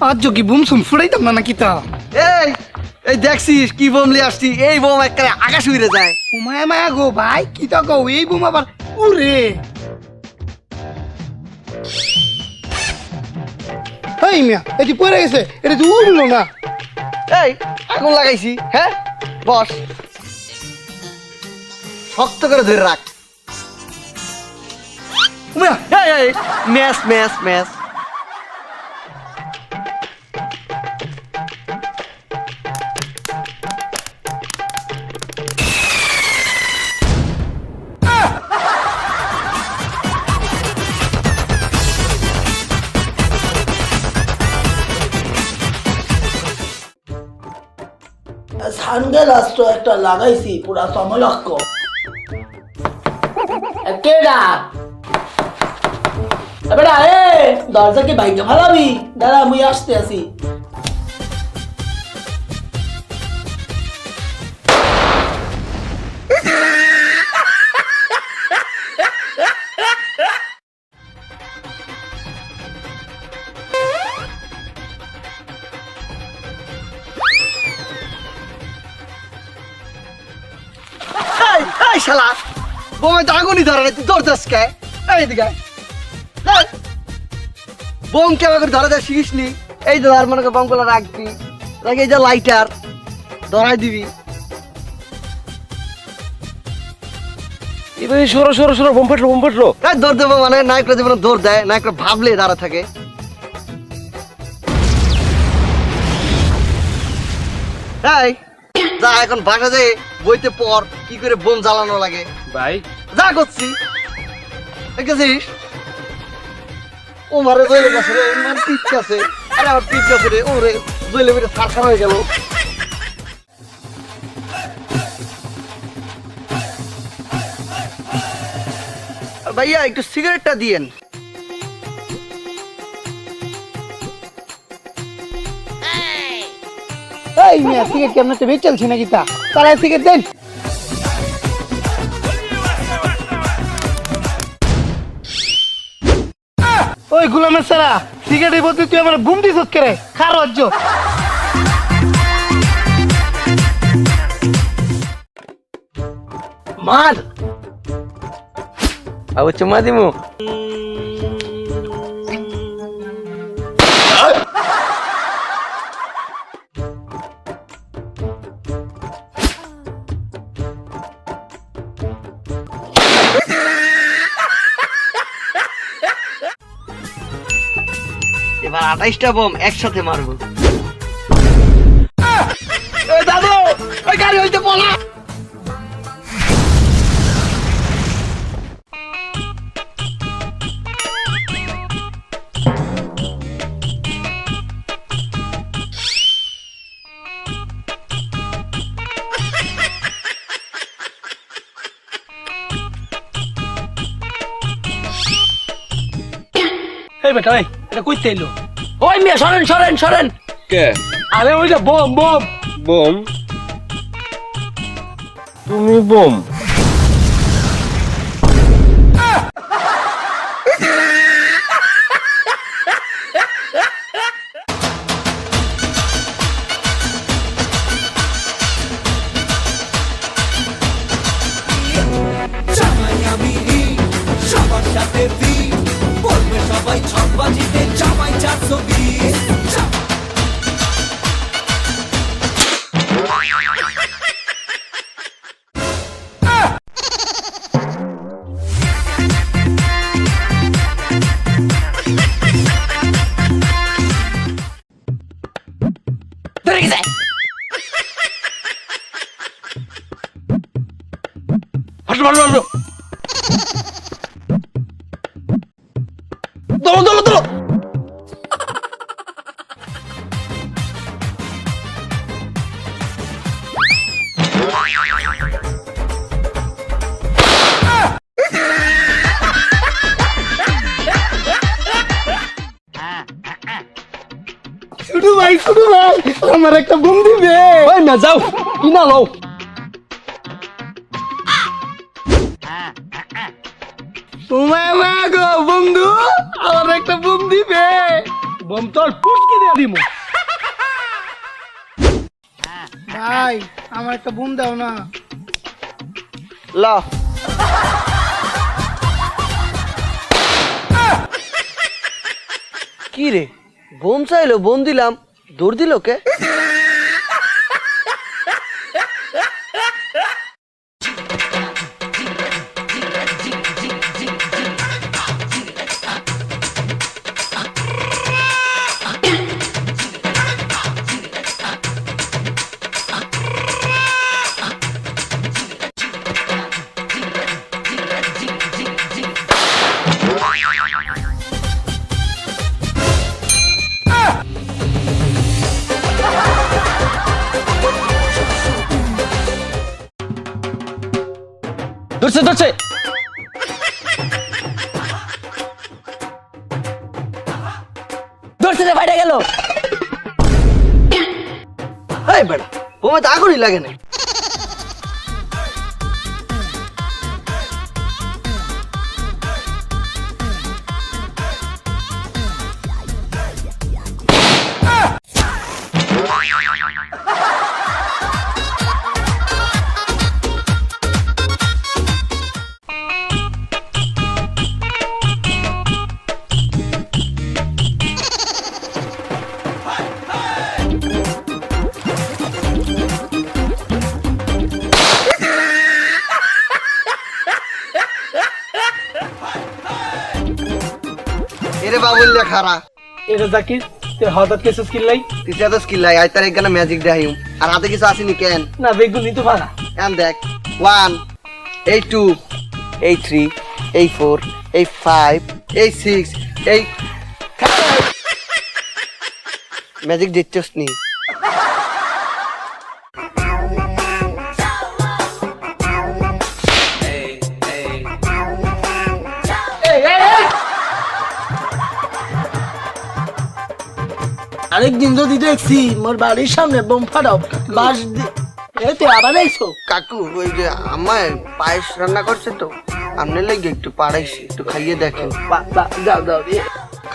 আজ কি broom sum ফুড়াইতাম না নাকি তা? এই এই দেখছিস কি বোম লিয়ে আসছি? এই বোম একবারে আকাশ উড়ে যায়। ও মায়া মায়া গো ভাই, কি তা কও? এই বুম আবার উড়ে? এই মিয়া, এটি পড়ে গেছে, এটা তো উড়লো না। এই আগুন লাগাইছি, হ্যাঁ বস, শক্ত করে ধরে রাখ। মিয়া, এই এই ম্যাচ ম্যাচ ম্যাচ। সানগ্লাস তো একটা লাগাইছি পুরা সমলক্ষ। কেডা বেটা? এ দরজা কি ভাইকে ভালাবি? দাঁড়া মুই আসতে আসি। এই এই শালা, বোমে তো আগুনই ধরে না, তুই ধরতেস কে? এই দিকে বোম কেমন করে ধরা যায় শিখিস নি? এই যে আর মনে করে বোম গুলো রাখবি, রাখি এই যে লাইটার ধরাই দিবি। এবারে সরো সরো সরো, বোম ফাটলো বোম ফাটলো। এই দৌড় দেবো মানে নায়করা যেমন দৌড় দেয়, নায়করা ভাবলে দাঁড়া থাকে। এই যা এখন বাসা যায় বইতে পর কি করে বোম জ্বালানো লাগে। ভাই যা করছি দেখেছিস? ও মারে জয়েলে গেছে রে, মার পিচ আছে, আরে আমার পিচ আছে রে, ও রে জয়েলে বেটে সারখার হয়ে গেল। ভাইয়া একটু সিগারেটটা দিয়েন। এই মিয়া, সিগারেট কেমন একটা বেচ চলছে নাকি তা? তারা সিগারেট দেন। ওই গুলামের সারা, সিগারেটের বলতে তুই আমার বুম দিস করে খারো আজ। মার আবু চুমা দিমু। এবার 28টা বোম একসাথে মারবো। দাদু ওই গাড়ি হইতে পলা। এই বেটা, এই এটা কইতে এলো? ওই মিয়া সরেন সরেন সরেন। কে? আরে ওই যে বোম বোম। বোম? তুমি বোম? সবার সাথে বলবে সবাই ছকবাজিতে জামাই 420। ফাটলো ফাটলো ফাটলো। দৌড়ো দৌড়ো দৌড়ো। শুধু ভাই আমার একটা বুম দিবে। ওই না যাও, কিনা লও। ও মায়া মায়া গো বন্ধু, আমার একটা বুম দিবে। বোম তোর পুটকি দিয়ে দিমু। ভাই আমার একটা বোম দাও না। ল কি রে বোম চাইলো বোম দিলাম দৌড় দিল কে? ধরছে ধরছে ধরছে রে, ফাইটা গেল। এই বেটা বোমে তো আগুনই লাগে না। এরে বাবুল্লে খারা এটা জাকির তুই হঠাৎ কিছু স্কিল লাই তিসা তো স্কিল লাই আই তার একখানা ম্যাজিক দেখাইম আর হাতে কিছু আসেনি কেন না বেগুনি তো ভাড়া। এন্ড দেখ 1 এই 2 এই 3 এই 4 এই 5 এই 6 এই ম্যাজিক দিচ্ছস নি আরেকদিন যদি দেখছি মোর বাড়ির সামনে বোম ফাটাও বাস এই তো আবার আইছো। কাকু ওই যে আমার পায়েস রান্না করছে তো আমনে লাগে একটু পাড়াইছি একটু খাইয়ে দেখেন দাও দাও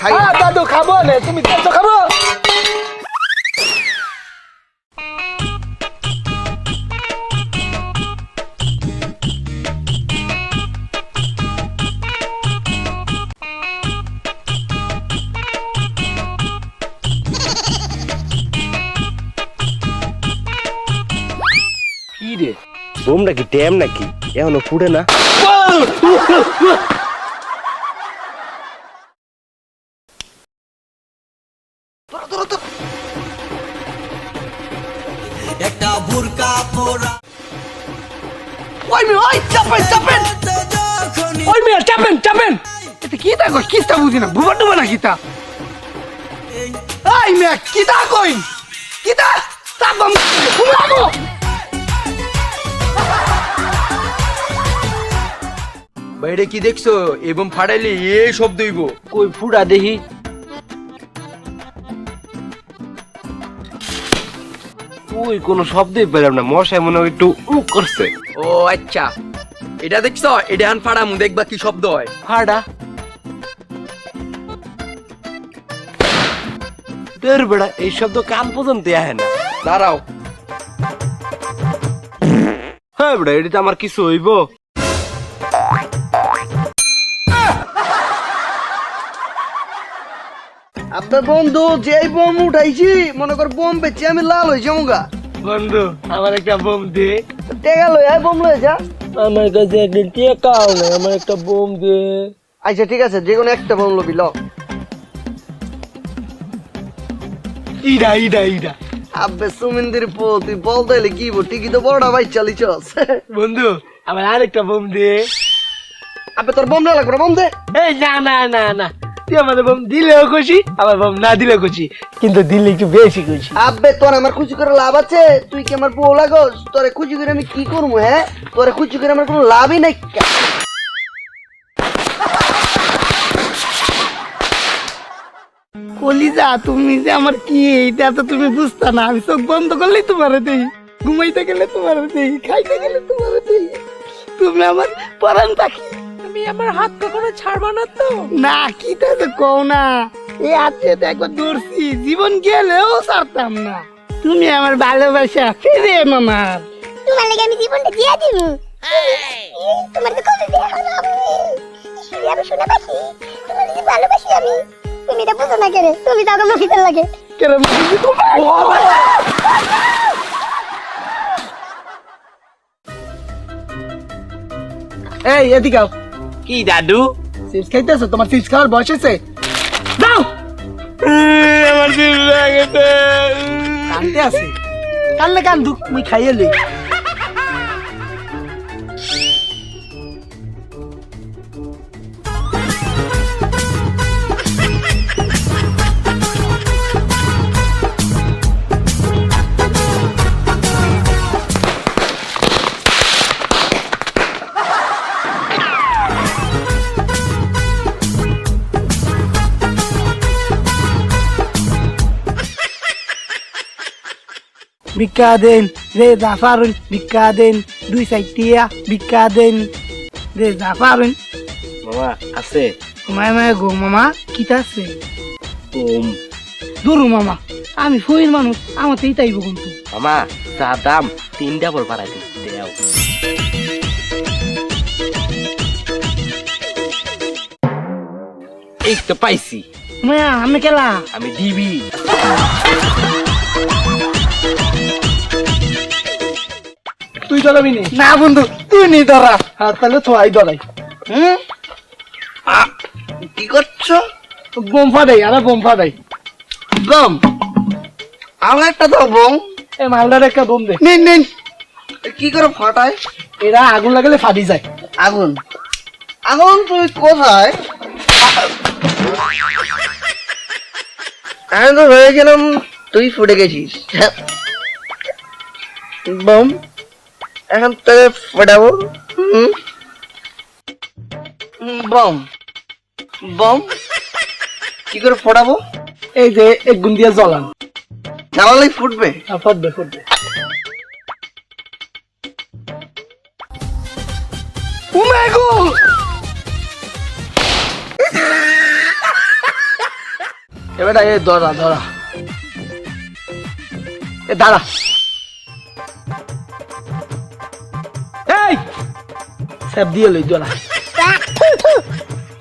খাই দাদু খাবো না তুমি দেখছো খাবো। কি রে বোম নাকি ড্যাম নাকি এখনো ফুটে না? একটা বুরকা পরা ওই মে ওই চাপেন চাপেন যখনই ওই মেয়ে চাপেন চাপেন। এটা কি তা কই কিস্তা বুঝি না বুবা ডুবা না কিতা। এই মেয়ে কিতা কই কিতা চাপম উড়াবো। বাইরে কি দেখছো এবং ফাটাইলে এই শব্দ হইব কই ফুড়া দেখি। ওই কোনো শব্দই পেলাম না, মশাই মনে হয় একটু উক করছে। ও আচ্ছা এটা দেখছো এটা আন ফাড়ামু দেখবা কি শব্দ হয় ফাড়া দের বেড়া এই শব্দ কান পর্যন্ত আহে না। দাঁড়াও হ্যাঁ বেড়া এটা আমার কিছু হইব। আপনার বন্ধু যেই বোম উঠাইছি মনে কর বোম বেচে আমি লাল হয়ে যাবো বন্ধু আমার একটা বোম দে। টেকা লই আয় বোম লয়ে যা আমার কাছে একদিন টেকাও নেই, আমার একটা বোম দে। আচ্ছা ঠিক আছে যে কোনো একটা বোম লবি ল ইডা ইডা ইডা আব্বে সুমিন্দির পো তুই বল তাইলে কি বল ঠিকই তো বড়টা ভাই চালিছস বন্ধু আমার আরেকটা বোম দে। আব্বে তোর বোম না লাগবে বোম দে এই না না না না তুই আমাদের বোম দিলেও খুশি আমার বোম না দিলেও খুশি, কিন্তু দিলে একটু বেশি খুশি। আব্বে তোর আমার খুশি করে লাভ আছে? তুই কি আমার বউ লাগস? তোরে খুশি করে আমি কি করবো? হ্যাঁ তোরে খুশি করে আমার কোনো লাভই নাই। কলিজা তুমি যে আমার কি এইটা তো তুমি বুঝতা না। আমি চোখ বন্ধ করলেই তোমার দেই, ঘুমাইতে গেলে তোমার দেই, খাইতে গেলে তোমার দেই। তুমি আমার পরাণ পাখি। তুমি আমার হাত কখনো ছাড়বা না তো? না কি তা তো কও না। এই আছে তো একবার ধরছি, জীবন গেলেও ছাড়তাম না। তুমি আমার ভালোবাসা ফিরে আমার। তোমার লাগে আমি জীবনটা দিয়ে দিব। তোমার তো কবে বিয়ে হলো আমি শুনে পাচ্ছি তোমার যে ভালোবাসি আমি। তুমি এটা বুঝো না কেন? তুমি তো আমাকে মফিতের লাগে। কেন বুঝি তোমার? এই এদিকে আও। কি দাদু? চিপস খাইতেছো? তোমার চিপস খাওয়ার বয়স হয়েছে? দাও। আমার দিল লাগেছে। কানতে আছে, কানলে কান্দুক, মুই খাইয়ে লই। ভিক্ষা দেন রে জাফারুন, ভিক্ষা দেন 2 সাইটিয়া, ভিক্ষা দেন রে জাফারুন। মামা আছে? মামা গো মামা কিতা আছে? ওম দুরু মামা, আমি ফইর মানুষ, আমার তো এইটাইব কিন্তু। মামা চা দাম 3 ডাবল বাড়াই দেও। এই তো পাইছি। মায়া আমি কেলা আমি দিবি। তুই ধরাবি নি? না বন্ধু, তুই নি ধরা। হ্যাঁ তাহলে থোয়াই ধরাই। কি করছো? বোম ফাটাই, আরে বোম ফাটাই। বম, আমার একটা দাও বম। এই মালদার একটা বোম দে। নিন নিন। কি করে ফাটায়? এরা আগুন লাগালে ফাটি যায়। আগুন, আগুন তুই কোথায়? আমি তো ভেবেছিলাম তুই ফুটে গেছিস। বম, এখন তোকে ফোটাবো। বম, বম কি করে ফোটাবো? এই যে একগুন দিয়ে জ্বলান, জ্বালালেই ফুটবে? ফুটবে ফুটবে। উমেগো এবার এই ধরা ধরা, এ দাঁড়া। এই সব দিয়ে লই ধরা।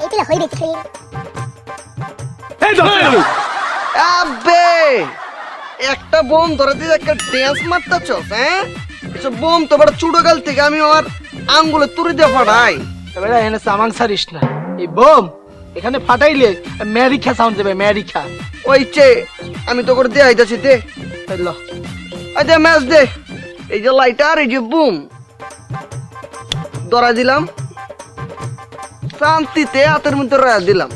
এইটা হই দেখি। এই ধরা। আবে, একটা বোম ধরে দিয়ে একটা ড্যান্স মারতেছস? হ্যাঁ, এসব বোম তো বড় চুড়োগাল থেকে আমি আমার আঙ্গুলে তুলে দিয়ে ফাটাই। এবার এখানে সামাং সারিস না। এই বোম এখানে ফাটাইলে মেরিখা সাউন্ড দেবে, মেরিখা। ওই চে, আমি তো করে দিয়ে আইতাছি দে। বুঝলো? আচ্ছা ম্যাচ দে। এই যে লাইটার, এই যে বুম ধরা দিলাম, শান্তিতে হাতের মধ্যে রাখা দিলাম।